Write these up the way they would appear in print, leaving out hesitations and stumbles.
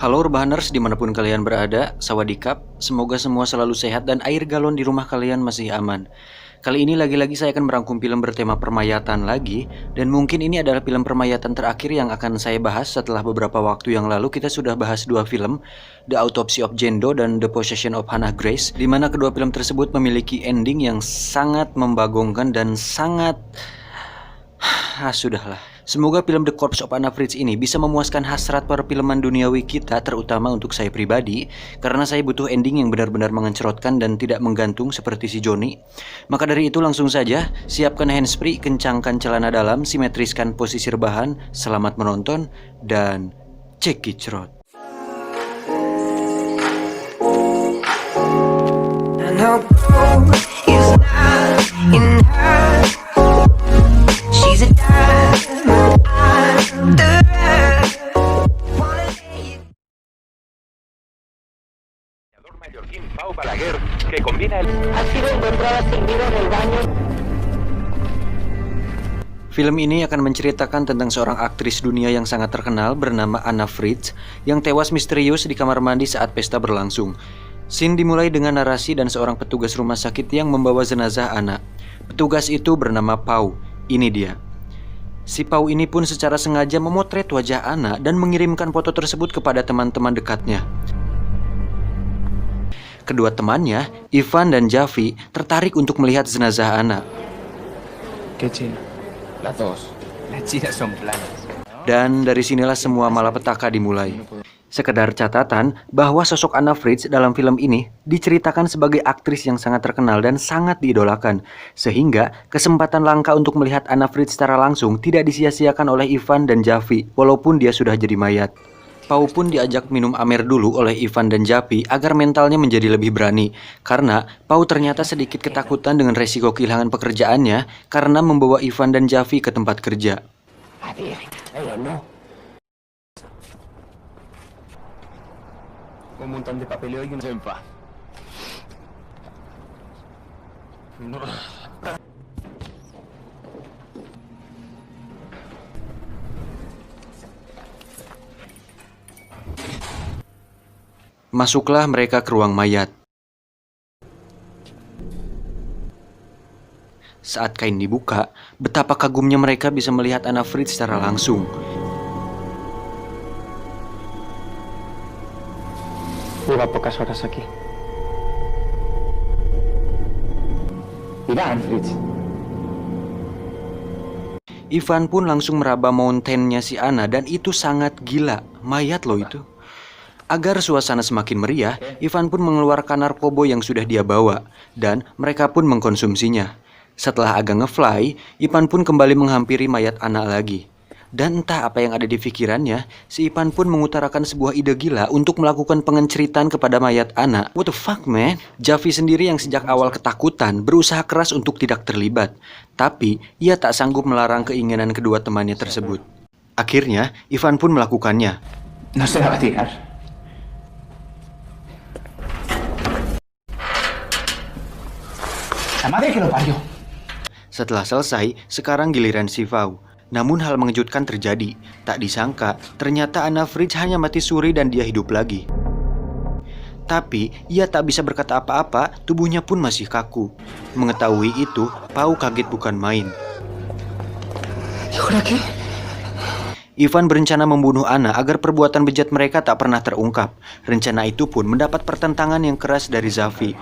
Halo Urbaners dimanapun kalian berada, sawadikap, semoga semua selalu sehat dan air galon di rumah kalian masih aman. Kali ini lagi-lagi saya akan merangkum film bertema permayatan lagi, dan mungkin ini adalah film permayatan terakhir yang akan saya bahas setelah beberapa waktu yang lalu kita sudah bahas dua film, The Autopsy of Jane Doe dan The Possession of Hannah Grace, di mana kedua film tersebut memiliki ending yang sangat membagongkan dan sangat... sudahlah. Semoga film The Corpse of Anna Fritz ini bisa memuaskan hasrat perfilman duniawi kita, terutama untuk saya pribadi, karena saya butuh ending yang benar-benar mengencerotkan dan tidak menggantung seperti si Johnny. Maka dari itu langsung saja, siapkan handsfree, kencangkan celana dalam, simetriskan posisi rebahan, selamat menonton, dan cekicrot. Mallorquín Pau Balaguer, que combina el... Ha sido encontrada sin vida en el baño. Film ini akan menceritakan tentang seorang aktris dunia yang sangat terkenal bernama Anna Fritz yang tewas misterius di kamar mandi saat pesta berlangsung. Scene dimulai dengan narasi dan seorang petugas rumah sakit yang membawa jenazah Anna. Petugas itu bernama Pau. Ini dia. Si Pau ini pun secara sengaja memotret wajah Anna dan mengirimkan foto tersebut kepada teman-teman dekatnya. Kedua temannya, Ivan dan Javi, tertarik untuk melihat jenazah Anna. ¿Qué China? Las dos. Las chinas son planas. Dan dari sinilah semua malapetaka dimulai. Sekedar catatan bahwa sosok Anna Fritz dalam film ini diceritakan sebagai aktris yang sangat terkenal dan sangat diidolakan, sehingga kesempatan langka untuk melihat Anna Fritz secara langsung tidak disia-siakan oleh Ivan dan Javi walaupun dia sudah jadi mayat. Pau pun diajak minum amer dulu oleh Ivan dan Javi agar mentalnya menjadi lebih berani, karena Pau ternyata sedikit ketakutan dengan resiko kehilangan pekerjaannya karena membawa Ivan dan Javi ke tempat kerja. Un montón de papeleo y una sempa. Masuklah mereka ke ruang mayat. Saat kain dibuka, betapa kagumnya mereka bisa melihat Anna Fritz secara langsung. Lleva pocas horas aquí. Mira, Fritz. Ivan pun langsung meraba mountain-nya si Anna dan itu sangat gila. Mayat loh itu. Agar suasana semakin meriah, Ivan pun mengeluarkan narkoba yang sudah dia bawa, dan mereka pun mengkonsumsinya. Setelah agak ngefly, Ivan pun kembali menghampiri mayat Anna lagi. Dan entah apa yang ada di pikirannya, si Ivan pun mengutarakan sebuah ide gila untuk melakukan pengenceritan kepada mayat Anna. What the fuck, man? Javi sendiri yang sejak awal ketakutan berusaha keras untuk tidak terlibat. Tapi, ia tak sanggup melarang keinginan kedua temannya tersebut. Akhirnya, Ivan pun melakukannya. No se la va a tirar. La madre que lo parió. Setelah selesai, sekarang giliran si Pau. Namun hal mengejutkan terjadi. Tak disangka, ternyata Anna Fritz hanya mati suri dan dia hidup lagi. Tapi, ia tak bisa berkata apa-apa, tubuhnya pun masih kaku. Mengetahui itu, Pau kaget bukan main. Ivan berencana membunuh Anna agar perbuatan bejat mereka tak pernah terungkap. Rencana itu pun mendapat pertentangan yang keras dari Javi.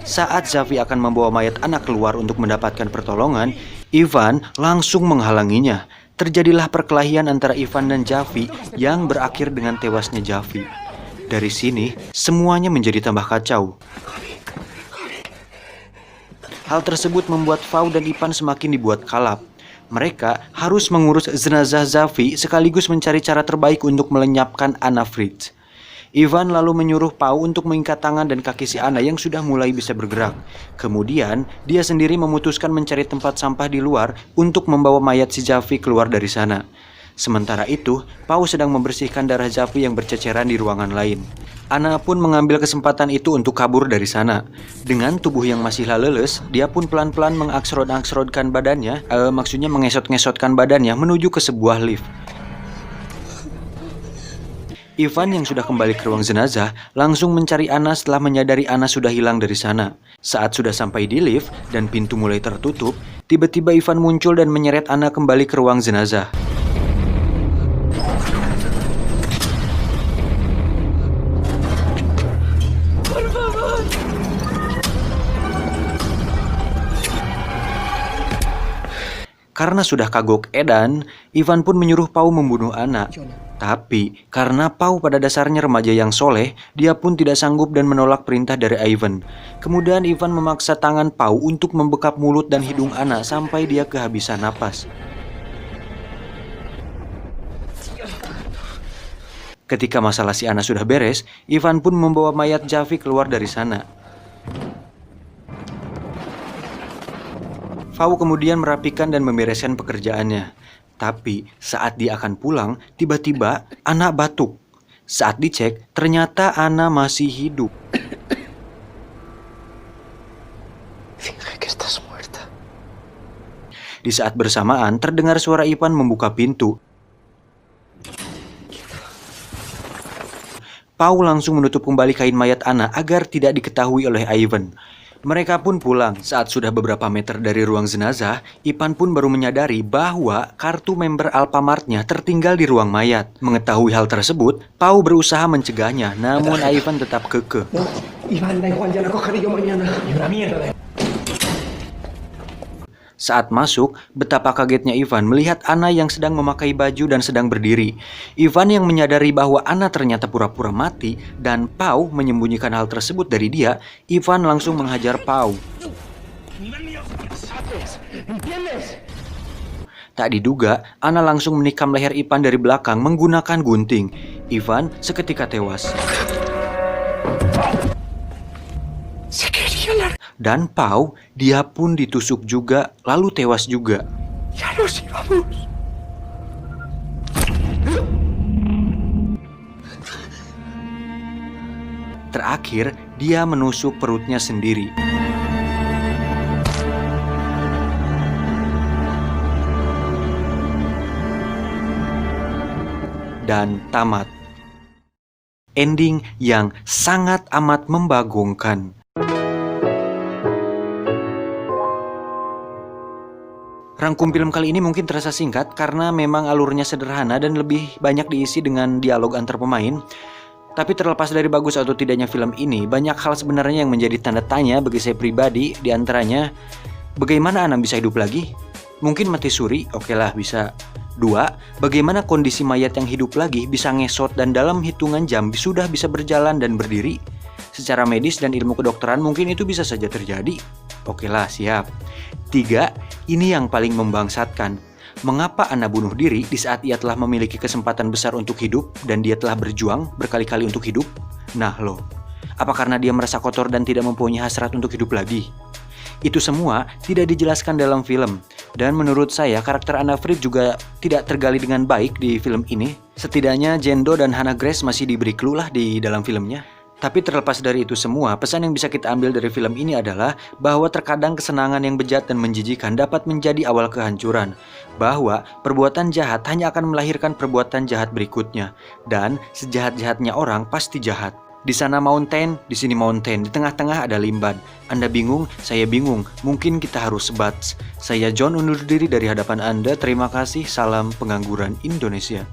Saat Javi akan membawa mayat Anna keluar untuk mendapatkan pertolongan, Ivan langsung menghalanginya. Terjadilah perkelahian antara Ivan dan Javi yang berakhir dengan tewasnya Javi. Dari sini, semuanya menjadi tambah kacau. Hal tersebut membuat Pau dan Ivan semakin dibuat kalap. Mereka harus mengurus jenazah Javi sekaligus mencari cara terbaik untuk melenyapkan Anna Fritz. Ivan lalu menyuruh Pau untuk mengikat tangan dan kaki si Anna yang sudah mulai bisa bergerak. Kemudian, dia sendiri memutuskan mencari tempat sampah di luar untuk membawa mayat si Javi keluar dari sana. Sementara itu, Pau sedang membersihkan darah Javi yang berceceran di ruangan lain. Anna pun mengambil kesempatan itu untuk kabur dari sana. Dengan tubuh yang masih leles, dia pun pelan-pelan mengesot-ngesotkan badannya, mengesot-ngesotkan badannya menuju ke sebuah lift. Ivan yang sudah kembali ke ruang jenazah langsung mencari Anna setelah menyadari Anna sudah hilang dari sana. Saat sudah sampai di lift dan pintu mulai tertutup, tiba-tiba Ivan muncul dan menyeret Anna kembali ke ruang jenazah. Karena sudah kagok edan, Ivan pun menyuruh Pau membunuh Anna. Tapi, karena Pau pada dasarnya remaja yang soleh, dia pun tidak sanggup dan menolak perintah dari Ivan. Kemudian Ivan memaksa tangan Pau untuk membekap mulut dan hidung Anna sampai dia kehabisan napas. Ketika masalah si Anna sudah beres, Ivan pun membawa mayat Javi keluar dari sana. Pau kemudian merapikan dan membereskan pekerjaannya. Tapi saat dia akan pulang, tiba-tiba Anna batuk. Saat dicek, ternyata Anna masih hidup. Di saat bersamaan, terdengar suara Ivan membuka pintu. Pau langsung menutup kembali kain mayat Anna agar tidak diketahui oleh Ivan. Mereka pun pulang. Saat sudah beberapa meter dari ruang jenazah, Ivan pun baru menyadari bahwa kartu member Alfamart-nya tertinggal di ruang mayat. Mengetahui hal tersebut, Pau berusaha mencegahnya, namun Ivan tetap kekeh. No, Iván, da igual, ya la cogeré yo mañana. Y una mierda. Saat masuk, betapa kagetnya Ivan melihat Anna yang sedang memakai baju dan sedang berdiri. Ivan yang menyadari bahwa Anna ternyata pura-pura mati dan Pau menyembunyikan hal tersebut dari dia, Ivan langsung menghajar Pau. Tak diduga, Anna langsung menikam leher Ivan dari belakang menggunakan gunting. Ivan seketika tewas. Dan Pau, dia pun ditusuk juga, lalu tewas juga. Terakhir, dia menusuk perutnya sendiri. Dan tamat. Ending yang sangat amat membagongkan. Rangkum film kali ini mungkin terasa singkat karena memang alurnya sederhana dan lebih banyak diisi dengan dialog antar pemain. Tapi terlepas dari bagus atau tidaknya film ini, banyak hal sebenarnya yang menjadi tanda tanya bagi saya pribadi. Di antaranya, bagaimana Anna bisa hidup lagi? Mungkin mati suri, oke lah bisa. 2. Bagaimana kondisi mayat yang hidup lagi bisa ngesot dan dalam hitungan jam sudah bisa berjalan dan berdiri? Secara medis dan ilmu kedokteran mungkin itu bisa saja terjadi. Oke lah, siap. 3. Ini yang paling membangsatkan. Mengapa Anna bunuh diri di saat ia telah memiliki kesempatan besar untuk hidup dan dia telah berjuang berkali-kali untuk hidup? Nah loh, apa karena dia merasa kotor dan tidak mempunyai hasrat untuk hidup lagi? Itu semua tidak dijelaskan dalam film. Dan menurut saya karakter Anna Fried juga tidak tergali dengan baik di film ini. Setidaknya Jendo dan Hannah Grace masih diberi clue lah di dalam filmnya. Tapi terlepas dari itu semua, pesan yang bisa kita ambil dari film ini adalah bahwa terkadang kesenangan yang bejat dan menjijikan dapat menjadi awal kehancuran. Bahwa perbuatan jahat hanya akan melahirkan perbuatan jahat berikutnya. Dan sejahat-jahatnya orang pasti jahat. Di sana mountain, di sini mountain, di tengah-tengah ada limban. Anda bingung, saya bingung, mungkin kita harus sebat. Saya John undur diri dari hadapan Anda, terima kasih, salam pengangguran Indonesia.